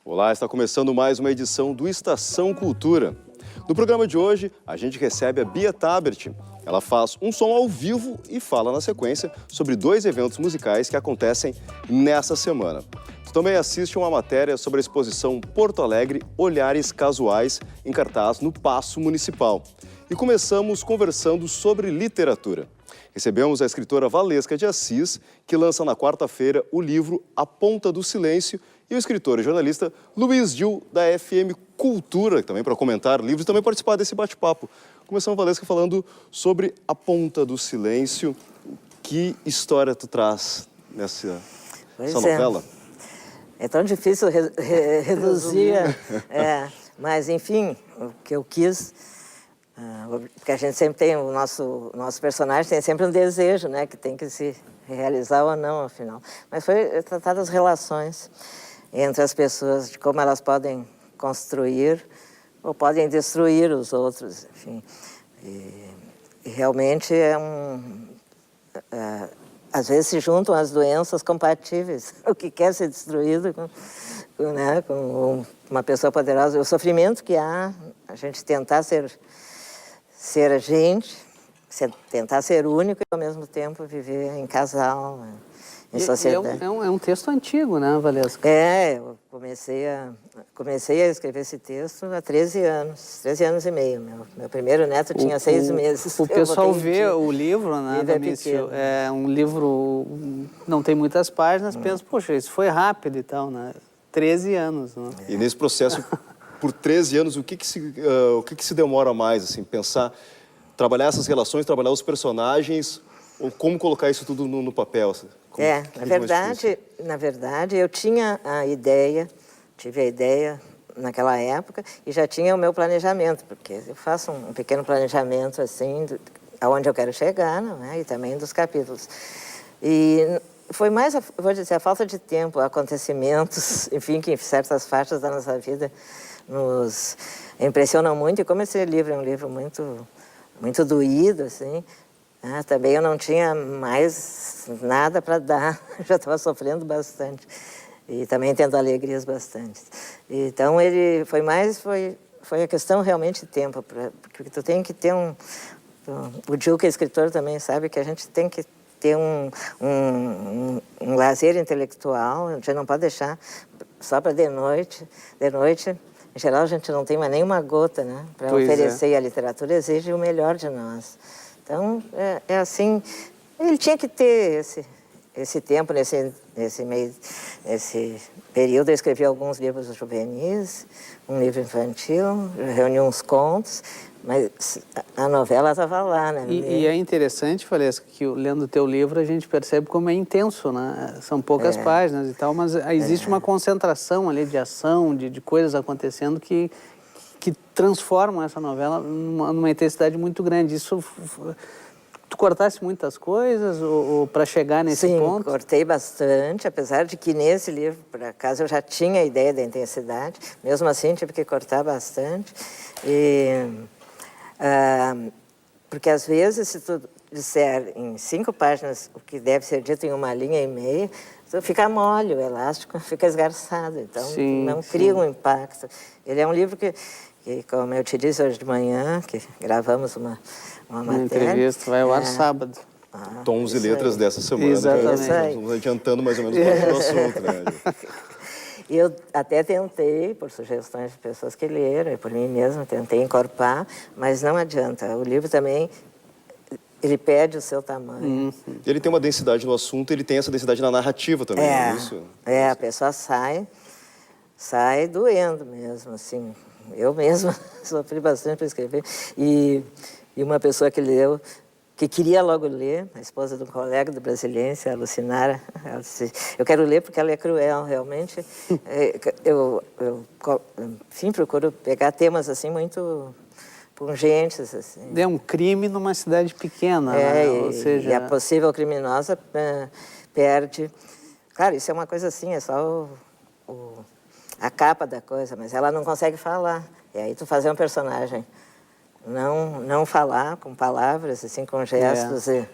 Olá, está começando mais uma edição do Estação Cultura. No programa de hoje, a gente recebe a Bia Tabert. Ela faz um som ao vivo e fala na sequência sobre 2 eventos musicais que acontecem nessa semana. Tu também assiste uma matéria sobre a exposição Porto Alegre Olhares Casuais, em cartaz no Paço Municipal. E começamos conversando sobre literatura. Recebemos a escritora Valesca de Assis, que lança na quarta-feira o livro A Ponta do Silêncio, e o escritor e jornalista Luiz Dil, da FM Cultura, também para comentar livros e também participar desse bate-papo. Começamos, Valesca, falando sobre A Ponta do Silêncio. Que história tu traz nessa novela? É tão difícil reduzir, mas enfim, o que eu quis, porque a gente sempre tem, o nosso personagem tem sempre um desejo, né, que tem que se realizar ou não, afinal. Mas foi tratar das relações entre as pessoas, de como elas podem construir ou podem destruir os outros, enfim. E realmente às vezes se juntam as doenças compatíveis, o que quer ser destruído com uma pessoa poderosa. O sofrimento que há, a gente tentar ser a gente, tentar ser único e ao mesmo tempo viver em casal, em sociedade. É um texto antigo, né, Valesca? Eu comecei a escrever esse texto há 13 anos e meio. Meu primeiro neto tinha 6 meses. O pessoal vê o livro, né, pequeno. É um livro, não tem muitas páginas, pensa, poxa, isso foi rápido e tal, né? 13 anos, né? E nesse processo, por 13 anos, o que se demora mais, assim, pensar, trabalhar essas relações, trabalhar os personagens, ou como colocar isso tudo no papel? Assim? Na verdade, eu tinha tive a ideia naquela época e já tinha o meu planejamento, porque eu faço um pequeno planejamento, assim, aonde eu quero chegar, e também dos capítulos. E foi mais, vou dizer, a falta de tempo, acontecimentos, enfim, que em certas faixas da nossa vida nos impressionam muito. E como esse livro é um livro muito, muito doído, assim, também eu não tinha mais nada para dar, já estava sofrendo bastante e também tendo alegrias bastante. Então ele foi a questão realmente de tempo, porque tu tem que ter o Dil, que é escritor, também sabe que a gente tem que ter um lazer intelectual, a gente não pode deixar só para de noite. Em geral, a gente não tem mais nenhuma gota, né, para oferecer, e a literatura exige o melhor de nós. Então, é assim, ele tinha que ter esse tempo, nesse período. Eu escrevi alguns livros juvenis, um livro infantil, reuni uns contos, mas a novela estava lá, né? E é interessante, Valesca, que lendo o teu livro a gente percebe como é intenso, né? São poucas páginas e tal, mas existe uma concentração ali de ação, de coisas acontecendo que transformam essa novela numa intensidade muito grande. Isso, tu cortasse muitas coisas ou para chegar nesse ponto? Sim, cortei bastante, apesar de que nesse livro, por acaso, eu já tinha a ideia da intensidade. Mesmo assim, tive que cortar bastante. Porque às vezes, se tu disser em 5 páginas o que deve ser dito em 1,5 linha, fica mole, o elástico fica esgarçado. Então, não cria um impacto. Ele é um livro que, como eu te disse hoje de manhã, que gravamos uma matéria. Entrevista, vai ao ar sábado. Tons e letras dessa semana. Exatamente. Estamos adiantando mais ou menos parte do assunto, né? Eu até tentei, por sugestões de pessoas que leram, e por mim mesma, tentei encorpar, mas não adianta. O livro também, ele perde o seu tamanho. Ele tem uma densidade no assunto, ele tem essa densidade na narrativa também, não é isso? A pessoa sai doendo mesmo, assim. Eu mesma sofri bastante para escrever. E uma pessoa que leu, que queria logo ler, a esposa de um colega do Brasiliense, a Lucinara, ela disse, eu quero ler porque ela é cruel, realmente. Enfim, procuro pegar temas assim muito pungentes. Assim. É um crime numa cidade pequena, né? Ou seja... E a possível criminosa perde... Claro, isso é uma coisa assim, é só a capa da coisa, mas ela não consegue falar. E aí tu fazer um personagem não falar com palavras, assim, com gestos e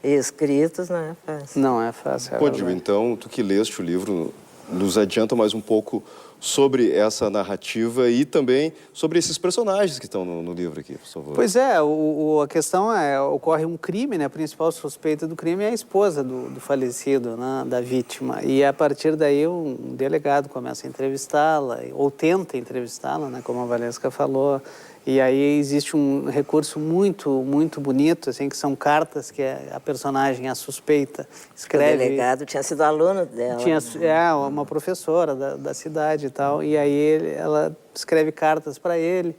escritos, não é fácil. Não é fácil. Pô, Dil, então, tu que leste o livro nos adianta mais um pouco sobre essa narrativa e também sobre esses personagens que estão no livro aqui, por favor. Pois é, a questão ocorre um crime, né? A principal suspeita do crime é a esposa do falecido, né? Da vítima. E a partir daí um delegado começa a entrevistá-la, ou tenta entrevistá-la, né? Como a Valesca falou. E aí existe um recurso muito, muito bonito, assim, que são cartas que a personagem, a suspeita, escreve. O delegado tinha sido aluno dela. Uma professora da cidade e tal. E aí ela escreve cartas para ele.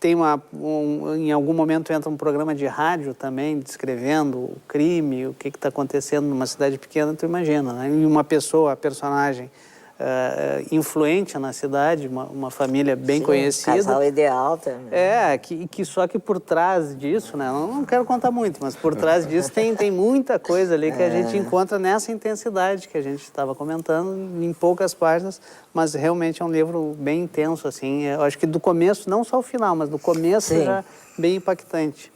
Tem em algum momento entra um programa de rádio também, descrevendo o crime, o que está acontecendo numa cidade pequena, tu imagina, né? E uma pessoa, a personagem, influente na cidade, uma família bem conhecida. Um casal ideal também. Só que por trás disso, né? Eu não quero contar muito, mas por trás disso tem muita coisa ali que a gente encontra nessa intensidade que a gente estava comentando em poucas páginas, mas realmente é um livro bem intenso, assim. Eu acho que do começo, não só o final, mas do começo já bem impactante.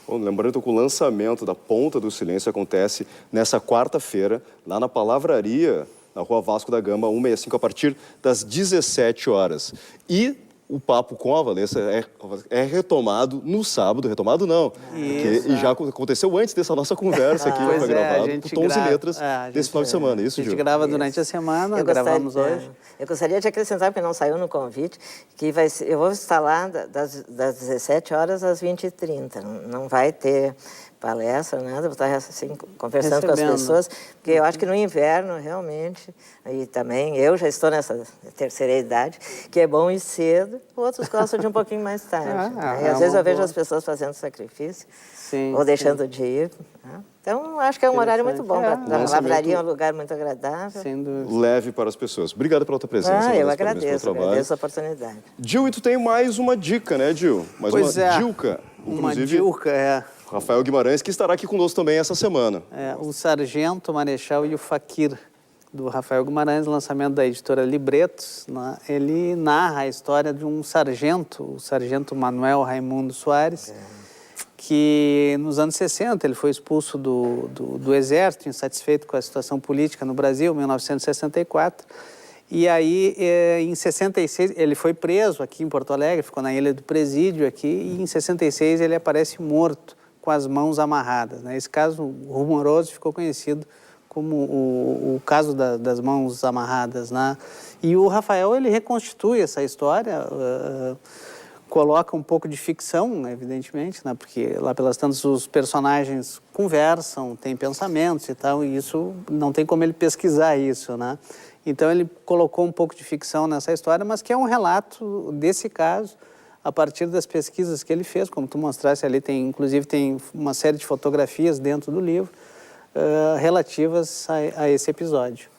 Bom, lembrando que o lançamento da Ponta do Silêncio acontece nessa quarta-feira, lá na Palavraria, na Rua Vasco da Gama, 165, a partir das 17 horas. E o papo com a Valesca é retomado no sábado, retomado não, e já aconteceu antes dessa nossa conversa aqui, foi gravado por Tons e Letras desse final de semana, isso, Gil? A gente grava durante a semana, gravamos hoje. Eu gostaria de acrescentar, porque não saiu no convite, que eu vou estar lá das 17 horas às 20h30, não vai ter palestra, nada, vou estar assim, conversando com as pessoas, porque eu acho que no inverno, realmente, e também eu já estou nessa terceira idade, que é bom ir cedo, outros gostam de um pouquinho mais tarde. E às vezes eu vejo as pessoas fazendo sacrifício, ou deixando de ir. Né? Então, acho que é um horário muito bom. A Palavraria é um lugar muito agradável. Leve para as pessoas. Obrigado pela tua presença. Eu agradeço a oportunidade. Gil, e tu tem mais uma dica, né, Gil? Mais uma dica. Uma dica, Rafael Guimarães, que estará aqui conosco também essa semana. O Sargento, Marechal e o Faquir, do Rafael Guimarães, lançamento da editora Libretos, né? Ele narra a história de um sargento, o sargento Manuel Raimundo Soares, que nos anos 60 ele foi expulso do Exército, insatisfeito com a situação política no Brasil, em 1964. E aí, em 66, ele foi preso aqui em Porto Alegre, ficou na Ilha do Presídio aqui, e em 66 ele aparece morto, com as mãos amarradas. Né? Esse caso rumoroso ficou conhecido como o caso das mãos amarradas. Né? E o Rafael, ele reconstitui essa história, coloca um pouco de ficção, evidentemente, né? Porque lá pelas tantas os personagens conversam, têm pensamentos e tal, e isso não tem como ele pesquisar isso, né? Então ele colocou um pouco de ficção nessa história, mas que é um relato desse caso, a partir das pesquisas que ele fez, como tu mostraste ali, inclusive tem uma série de fotografias dentro do livro relativas a esse episódio.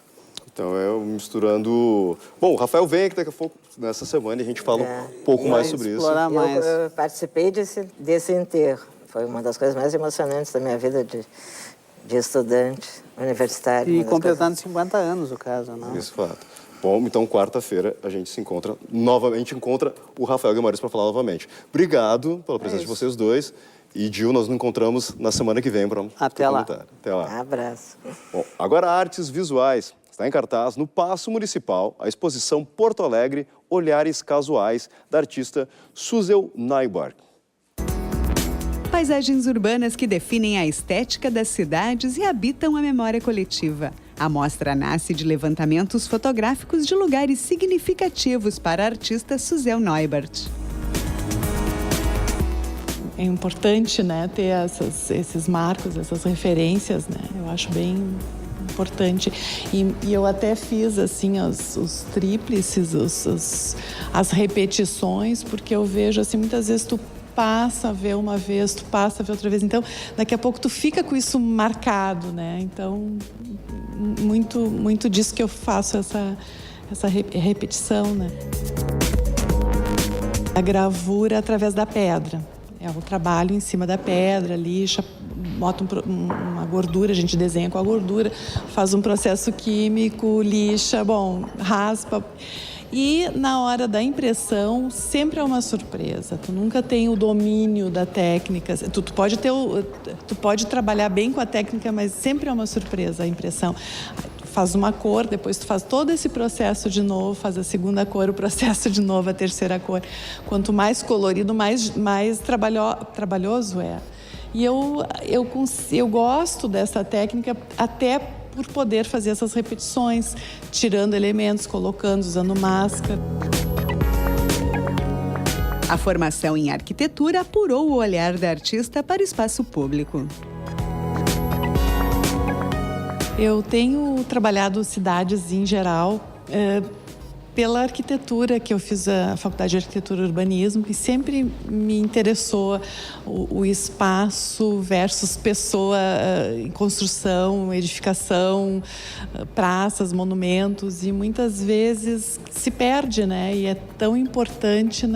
Então, misturando... Bom, o Rafael vem aqui daqui a pouco, nessa semana, e a gente fala um pouco mais sobre isso. Eu participei desse enterro. Foi uma das coisas mais emocionantes da minha vida de estudante universitário. E completando 50 anos o caso, não? Isso, fato. Bom, então quarta-feira a gente se encontra novamente, encontra o Rafael Guimarães para falar novamente. Obrigado pela presença de vocês dois. E, Gil, nós nos encontramos na semana que vem para Até lá. Até lá. Abraço. Bom, agora artes visuais. Está em cartaz no Paço Municipal a exposição Porto Alegre Olhares Casuais, da artista Suzel Neubark. Paisagens urbanas que definem a estética das cidades e habitam a memória coletiva. A mostra nasce de levantamentos fotográficos de lugares significativos para a artista Suzel Neubark. É importante, né, ter esses marcos, essas referências, né? Eu acho bem importante. E eu até fiz assim os tríplices, as repetições, porque eu vejo assim, muitas vezes tu passa a ver uma vez, tu passa a ver outra vez. Então, daqui a pouco tu fica com isso marcado, né? Então, muito disso que eu faço essa repetição, né? A gravura através da pedra. É o trabalho em cima da pedra, lixa, bota uma gordura, a gente desenha com a gordura, faz um processo químico, lixa, raspa. E na hora da impressão, sempre é uma surpresa. Tu nunca tem o domínio da técnica. Tu pode trabalhar bem com a técnica, mas sempre é uma surpresa a impressão. Tu faz uma cor, depois tu faz todo esse processo de novo, faz a segunda cor, o processo de novo, a terceira cor. Quanto mais colorido, mais trabalhoso é. E eu gosto dessa técnica até por poder fazer essas repetições, tirando elementos, colocando, usando máscara. A formação em arquitetura apurou o olhar da artista para o espaço público. Eu tenho trabalhado cidades em geral pela arquitetura, que eu fiz a Faculdade de Arquitetura e Urbanismo, e sempre me interessou o espaço versus pessoa em construção, edificação, praças, monumentos, e muitas vezes se perde, né? E é tão importante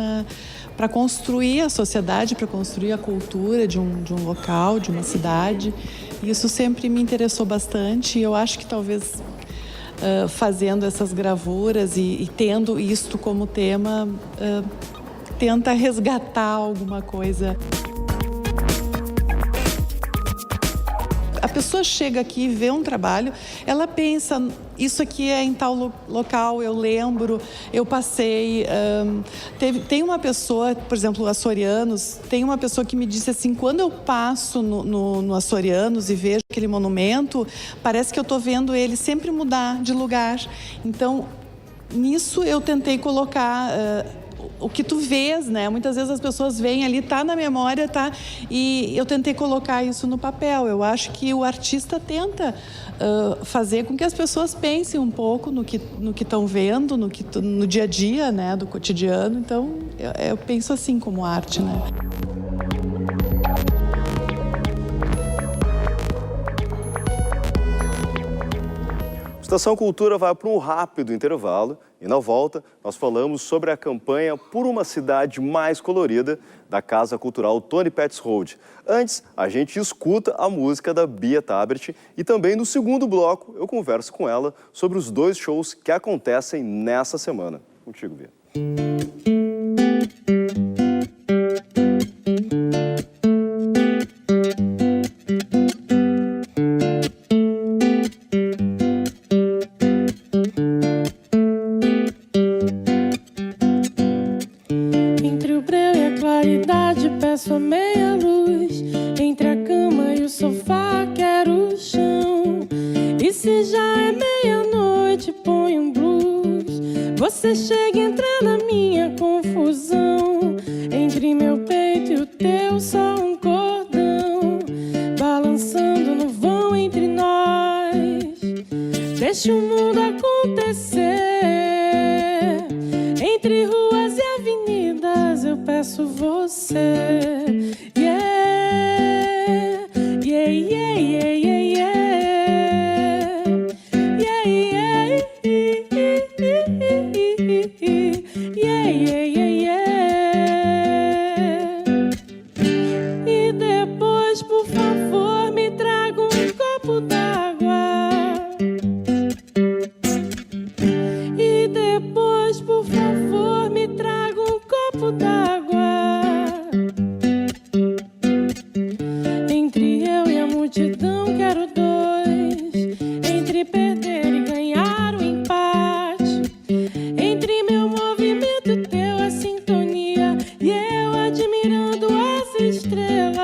para construir a sociedade, para construir a cultura de um local, de uma cidade. Isso sempre me interessou bastante, e eu acho que talvez fazendo essas gravuras e tendo isto como tema, tenta resgatar alguma coisa. A pessoa chega aqui e vê um trabalho, ela pensa, isso aqui é em tal local, eu lembro, eu passei. Tem uma pessoa, por exemplo, Açorianos, tem uma pessoa que me disse assim, quando eu passo no Açorianos e vejo aquele monumento, parece que eu estou vendo ele sempre mudar de lugar. Então, nisso eu tentei colocar o que tu vês, né? Muitas vezes as pessoas veem ali, tá na memória, tá? E eu tentei colocar isso no papel. Eu acho que o artista tenta fazer com que as pessoas pensem um pouco no que estão vendo, no dia a dia, né? Do cotidiano. Então, eu penso assim como arte, né? Estação Cultura vai para um rápido intervalo e, na volta, nós falamos sobre a campanha Por uma Cidade Mais Colorida da Casa Cultural Tony Petzold. Antes, a gente escuta a música da Bia Tabert e também no segundo bloco eu converso com ela sobre os 2 shows que acontecem nessa semana. Contigo, Bia. Peço a meia luz, entre a cama e o sofá quero o chão. E se já é meia-noite, põe um blues. Você chega e entra na minha confusão. Entre meu peito e o teu, só um cordão balançando no vão entre nós. Deixa o mundo acontecer. Entre ruas e avenidas eu peço você. Yeah, yeah, yeah, yeah, yeah, yeah, yeah, yeah, yeah, yeah. E depois, por favor, me traga um copo d'água. E depois, por favor, me traga um copo d'água. Entre eu e a multidão quero 2. Entre perder e ganhar o empate. Entre meu movimento e teu a sintonia. E eu admirando as estrelas.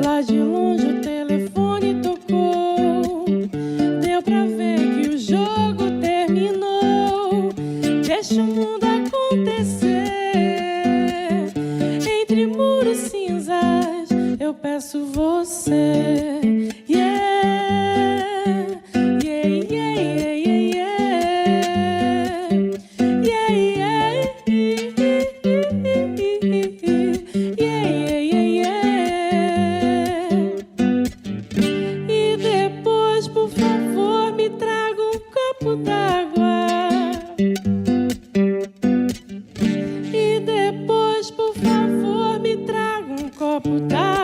Lá de longe o telefone tocou. Deu pra ver que o jogo terminou. Deixa o mundo acontecer. Entre muros cinzas eu peço você. Yeah, yeah, yeah, yeah, yeah, yeah, yeah, yeah, yeah. E depois, por favor, me traga um copo d'água. E depois, por favor, me traga um copo d'água.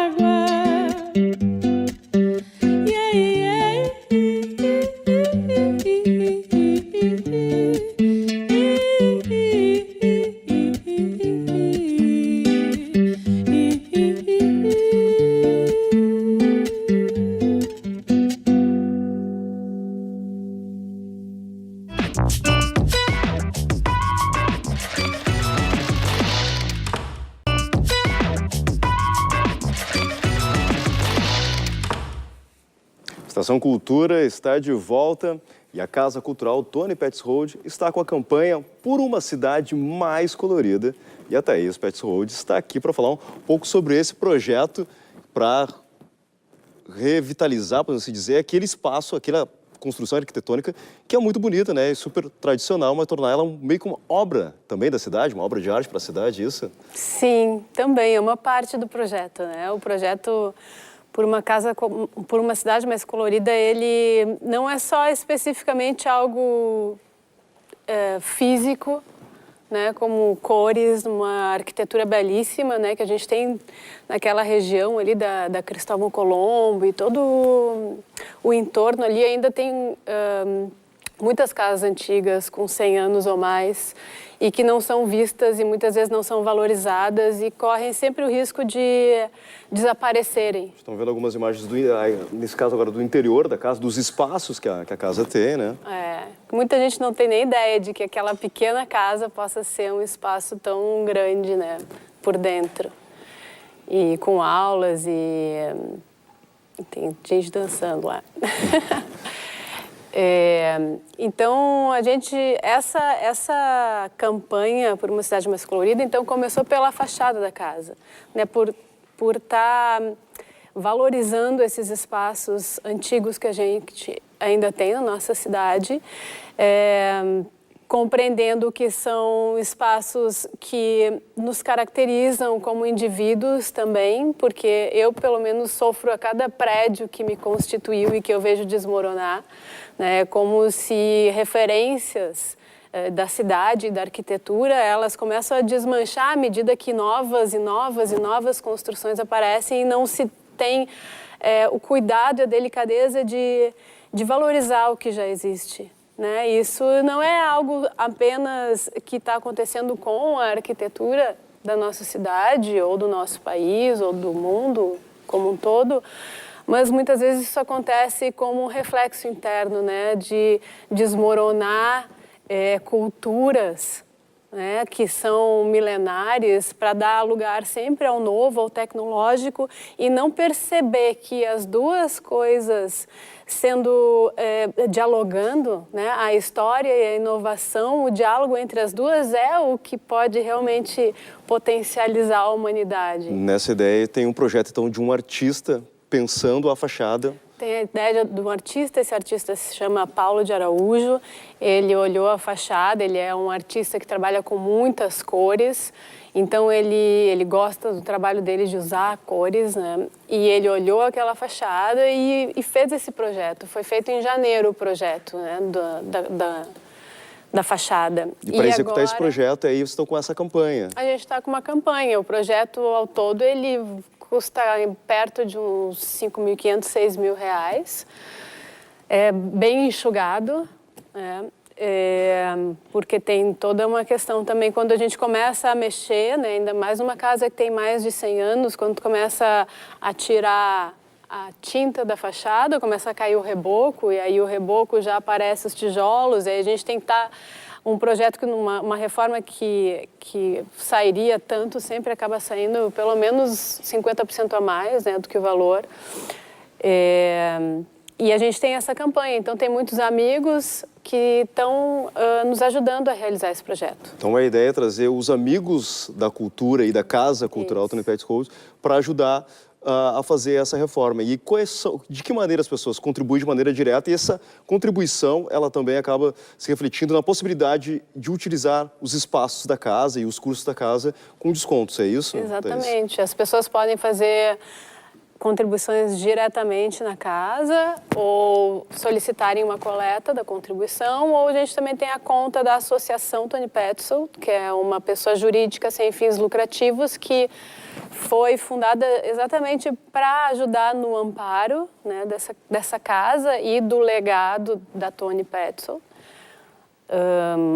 Estação Cultura está de volta e a Casa Cultural Tony Petzold está com a campanha Por uma Cidade Mais Colorida. E a Thaís Petzold está aqui para falar um pouco sobre esse projeto para revitalizar, podemos dizer, aquele espaço, aquela construção arquitetônica que é muito bonita, né? E super tradicional, mas tornar ela meio que uma obra também da cidade, uma obra de arte para a cidade, isso? Sim, também é uma parte do projeto, né? O projeto por uma cidade mais colorida, ele não é só especificamente algo físico, né, como cores, uma arquitetura belíssima, né, que a gente tem naquela região ali da Cristóvão Colombo e todo o entorno ali ainda tem muitas casas antigas com 100 anos ou mais e que não são vistas e muitas vezes não são valorizadas e correm sempre o risco de desaparecerem. Estão vendo algumas imagens, nesse caso agora, do interior da casa, dos espaços que a casa tem, né? Muita gente não tem nem ideia de que aquela pequena casa possa ser um espaço tão grande, né, por dentro. E com aulas e tem gente dançando lá. Então, essa campanha por uma cidade mais colorida, então, começou pela fachada da casa, né? Por estar valorizando esses espaços antigos que a gente ainda tem na nossa cidade, compreendendo que são espaços que nos caracterizam como indivíduos também, porque eu, pelo menos, sofro a cada prédio que me constituiu e que eu vejo desmoronar, né? Como se referências da cidade e da arquitetura, elas começam a desmanchar à medida que novas e novas e novas construções aparecem e não se tem o cuidado e a delicadeza de valorizar o que já existe. Né? Isso não é algo apenas que está acontecendo com a arquitetura da nossa cidade ou do nosso país ou do mundo como um todo, mas muitas vezes isso acontece como um reflexo interno, né? De desmoronar culturas, né, que são milenares, para dar lugar sempre ao novo, ao tecnológico, e não perceber que as duas coisas sendo dialogando, né, a história e a inovação, o diálogo entre as duas é o que pode realmente potencializar a humanidade. Nessa ideia tem um projeto então de um artista pensando a fachada. Tem a ideia de um artista, esse artista se chama Paulo de Araújo, ele olhou a fachada, ele é um artista que trabalha com muitas cores, então ele gosta do trabalho dele de usar cores, né? E ele olhou aquela fachada e fez esse projeto. Foi feito em janeiro o projeto, né? Da fachada. E para executar esse projeto, aí vocês estão com essa campanha. A gente está com uma campanha, o projeto ao todo, ele custa perto de uns R$5.500, R$6.000. É bem enxugado, né? Porque tem toda uma questão também, quando a gente começa a mexer, né? Ainda mais numa casa que tem mais de 100 anos, quando começa a tirar a tinta da fachada, começa a cair o reboco, e aí o reboco já aparece os tijolos, e aí a gente tem que estar... Um projeto, uma reforma que sairia tanto, sempre acaba saindo pelo menos 50% a mais, né, do que o valor. E a gente tem essa campanha, então tem muitos amigos que estão nos ajudando a realizar esse projeto. Então a ideia é trazer os amigos da cultura e da Casa Cultural Tony Petzold para ajudar a fazer essa reforma. E de que maneira as pessoas contribuem de maneira direta, e essa contribuição, ela também acaba se refletindo na possibilidade de utilizar os espaços da casa e os cursos da casa com descontos, é isso? Exatamente. Thaís? As pessoas podem fazer contribuições diretamente na casa ou solicitarem uma coleta da contribuição, ou a gente também tem a conta da Associação Tony Petzold, que é uma pessoa jurídica sem fins lucrativos que foi fundada exatamente para ajudar no amparo, né, dessa casa e do legado da Tony Petzold,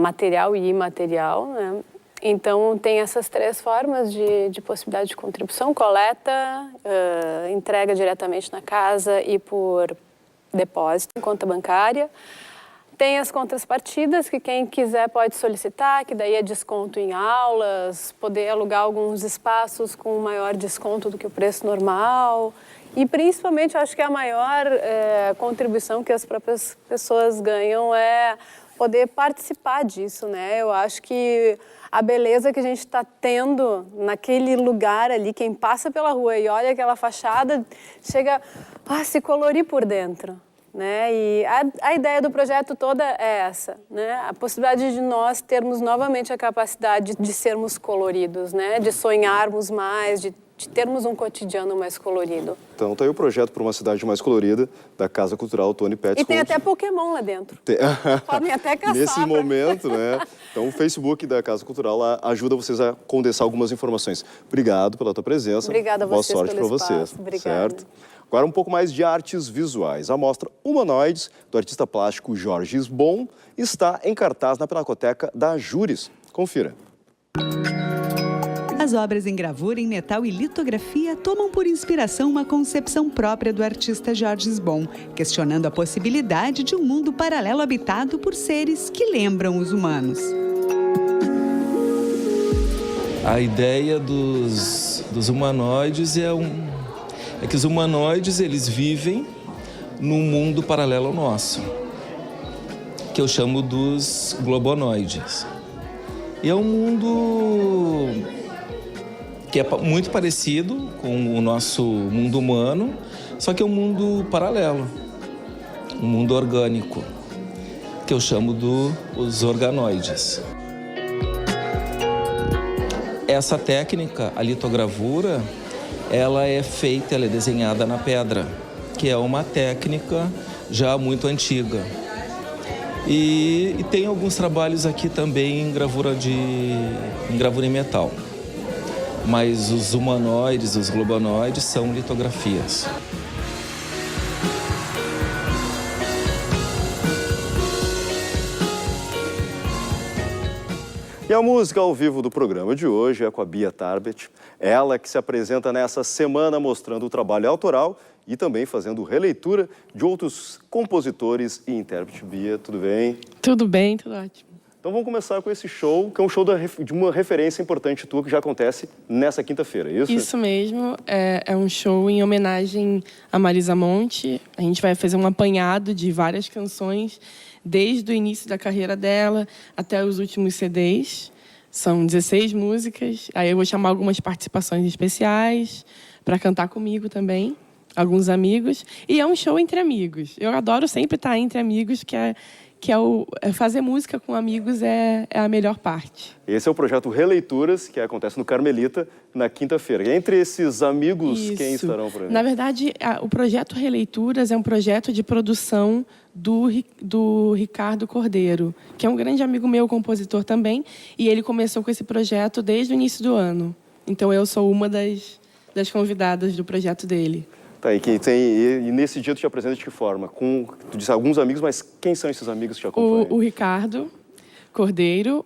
material e imaterial, né? Então, tem essas três formas de possibilidade de contribuição: coleta, entrega diretamente na casa e por depósito em conta bancária. Tem as contrapartidas, que quem quiser pode solicitar, que daí é desconto em aulas, poder alugar alguns espaços com maior desconto do que o preço normal. E, principalmente, eu acho que a maior contribuição que as próprias pessoas ganham é poder participar disso, né? Eu acho que a beleza que a gente está tendo naquele lugar ali, quem passa pela rua e olha aquela fachada, chega a se colorir por dentro. Né? E a ideia do projeto toda é essa, né? A possibilidade de nós termos novamente a capacidade de sermos coloridos, né? De sonharmos mais, de termos um cotidiano mais colorido. Então tá aí o projeto para uma cidade mais colorida da Casa Cultural Tony Pettis. E tem até Pokémon lá dentro. Podem até caçar. Nesse momento, né? Então o Facebook da Casa Cultural lá ajuda vocês a condensar algumas informações. Obrigado pela tua presença. Obrigada a vocês. Boa sorte para vocês. Obrigada. Certo? Agora um pouco mais de artes visuais. A mostra Humanoides, do artista plástico Jorge Sbon, está em cartaz na Pinacoteca da Júris. Confira. As obras em gravura, em metal e litografia tomam por inspiração uma concepção própria do artista Jorge Sbon, questionando a possibilidade de um mundo paralelo habitado por seres que lembram os humanos. A ideia dos humanoides é que os humanoides, eles vivem num mundo paralelo ao nosso, que eu chamo dos globonoides. E é um mundo que é muito parecido com o nosso mundo humano, só que é um mundo paralelo, um mundo orgânico, que eu chamo dos organoides. Essa técnica, a litogravura, ela é feita, ela é desenhada na pedra, que é uma técnica já muito antiga. E tem alguns trabalhos aqui também em gravura em metal. Mas os humanoides, os globonoides, são litografias. E a música ao vivo do programa de hoje é com a Bia Tarbet. Ela que se apresenta nessa semana mostrando o trabalho autoral e também fazendo releitura de outros compositores e intérpretes. Bia, tudo bem? Tudo bem, tudo ótimo. Então vamos começar com esse show, que é um show de uma referência importante tua, que já acontece nessa quinta-feira, é isso? Isso mesmo, é um show em homenagem a Marisa Monte. A gente vai fazer um apanhado de várias canções, desde o início da carreira dela até os últimos CDs. São 16 músicas. Aí eu vou chamar algumas participações especiais para cantar comigo também, alguns amigos. E é um show entre amigos. Eu adoro sempre estar entre amigos, fazer música com amigos é a melhor parte. Esse é o projeto Releituras, que acontece no Carmelita, na quinta-feira. E entre esses amigos, Isso. Quem estarão por aí? Na verdade, o projeto Releituras é um projeto de produção do Ricardo Cordeiro, que é um grande amigo meu, compositor também, e ele começou com esse projeto desde o início do ano. Então, eu sou uma das convidadas do projeto dele. Tá, e nesse dia tu te apresenta de que forma? Tu disse alguns amigos, mas quem são esses amigos que te acompanham? O Ricardo Cordeiro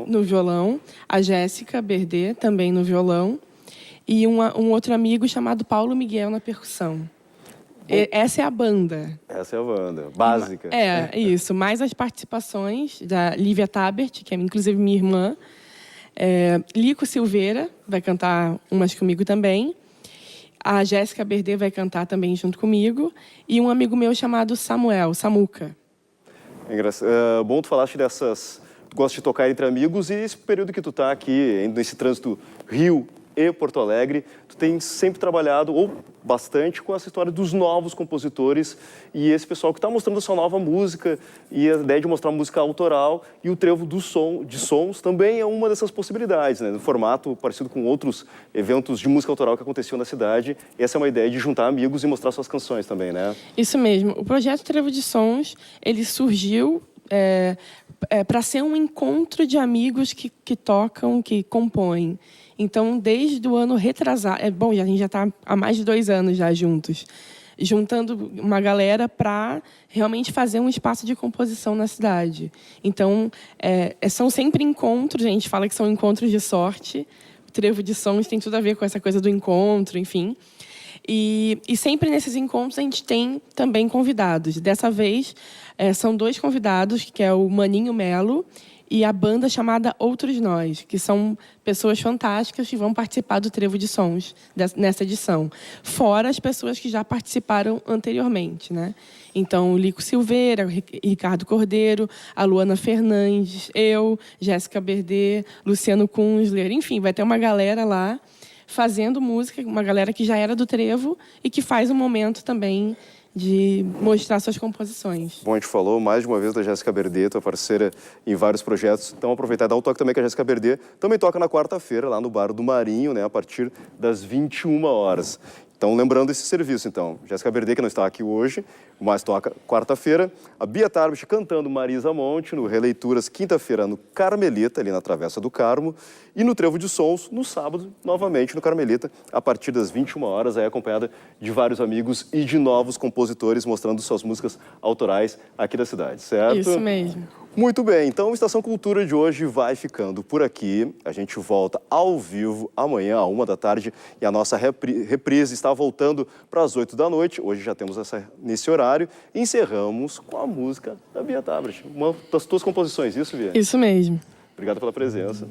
no violão, a Jéssica Berdê também no violão e um outro amigo chamado Paulo Miguel na percussão. Essa é a banda. Essa é a banda, básica. Isso. Mais as participações da Lívia Tabert, que é inclusive minha irmã. Lico Silveira vai cantar umas comigo também. A Jéssica Berdê vai cantar também junto comigo. E um amigo meu chamado Samuel, Samuca. Bom, tu falaste dessas... Tu gosta de tocar entre amigos e esse período que tu tá aqui, nesse trânsito Rio e Porto Alegre, tu tem sempre trabalhado, ou bastante, com essa história dos novos compositores e esse pessoal que está mostrando a sua nova música e a ideia de mostrar música autoral e o trevo de sons também é uma dessas possibilidades, né? No formato parecido com outros eventos de música autoral que aconteciam na cidade. Essa é uma ideia de juntar amigos e mostrar suas canções também, né? Isso mesmo. O projeto Trevo de Sons, ele surgiu para ser um encontro de amigos que tocam, que compõem. Então, desde o ano retrasado... a gente já está há mais de 2 anos já juntos, juntando uma galera para realmente fazer um espaço de composição na cidade. Então, são sempre encontros, a gente fala que são encontros de sorte. O Trevo de Sons tem tudo a ver com essa coisa do encontro, enfim. E sempre nesses encontros a gente tem também convidados. Dessa vez são 2 convidados, que é o Maninho Melo e a banda chamada Outros Nós, que são pessoas fantásticas que vão participar do Trevo de Sons nessa edição. Fora as pessoas que já participaram anteriormente, né? Então, o Lico Silveira, Ricardo Cordeiro, a Luana Fernandes, eu, Jéssica Berdê, Luciano Kunzler, enfim, vai ter uma galera lá fazendo música, uma galera que já era do Trevo e que faz um momento também de mostrar suas composições. Bom, a gente falou mais de uma vez da Jéssica Berdê, tua parceira em vários projetos. Então, aproveitar e dar um toque também que a Jéssica Berdê também toca na quarta-feira, lá no Bar do Marinho, né, a partir das 21 horas. Então, lembrando esse serviço, então, Jéssica Berdê, que não está aqui hoje, mas toca quarta-feira. A Bia Tarbich cantando Marisa Monte, no Releituras, quinta-feira, no Carmelita, ali na Travessa do Carmo. E no Trevo de Sons, no sábado, novamente no Carmelita, a partir das 21 horas, aí acompanhada de vários amigos e de novos compositores, mostrando suas músicas autorais aqui da cidade, certo? Isso mesmo. Muito bem, então o Estação Cultura de hoje vai ficando por aqui. A gente volta ao vivo amanhã, à 1h da tarde, e a nossa reprise está voltando para as 8 da noite. Hoje já temos nesse horário. E encerramos com a música da Bia Tarbich. Uma das tuas composições, isso, Bia? Isso mesmo. Obrigado pela presença.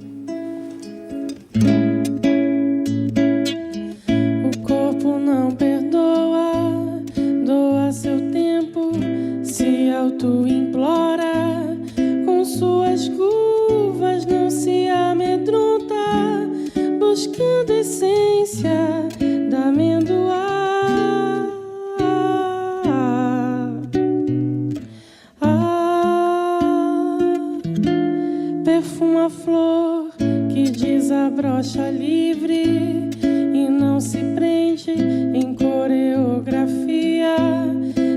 O corpo não perdoa, doa seu tempo, se auto-implora. Com suas curvas não se amedronta, buscando essência da amendoá. Perfuma a flor que desabrocha livre e não se prende em coreografia.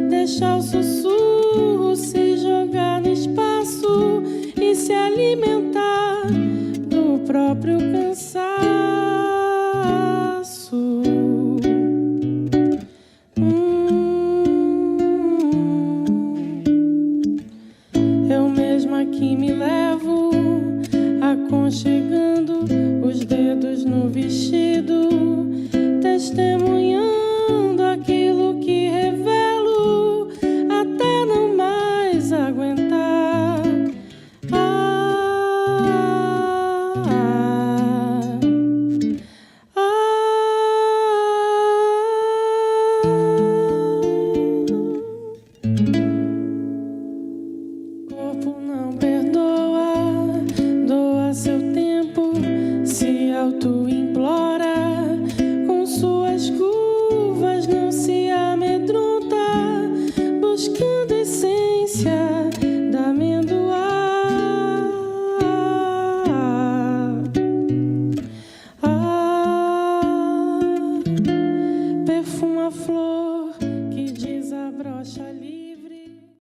Deixa o sussurro se jogar no espaço e se alimentar do próprio cansaço. Eu mesma que me levo, aconchegando os dedos no vestido, testemunhando aquilo que revelo, até não mais aguentar. Corpo não perdoa, doa seu tempo, se auto-implora. Com suas curvas não se amedronta, buscando essência da amendoá. Perfuma a flor que desabrocha ali.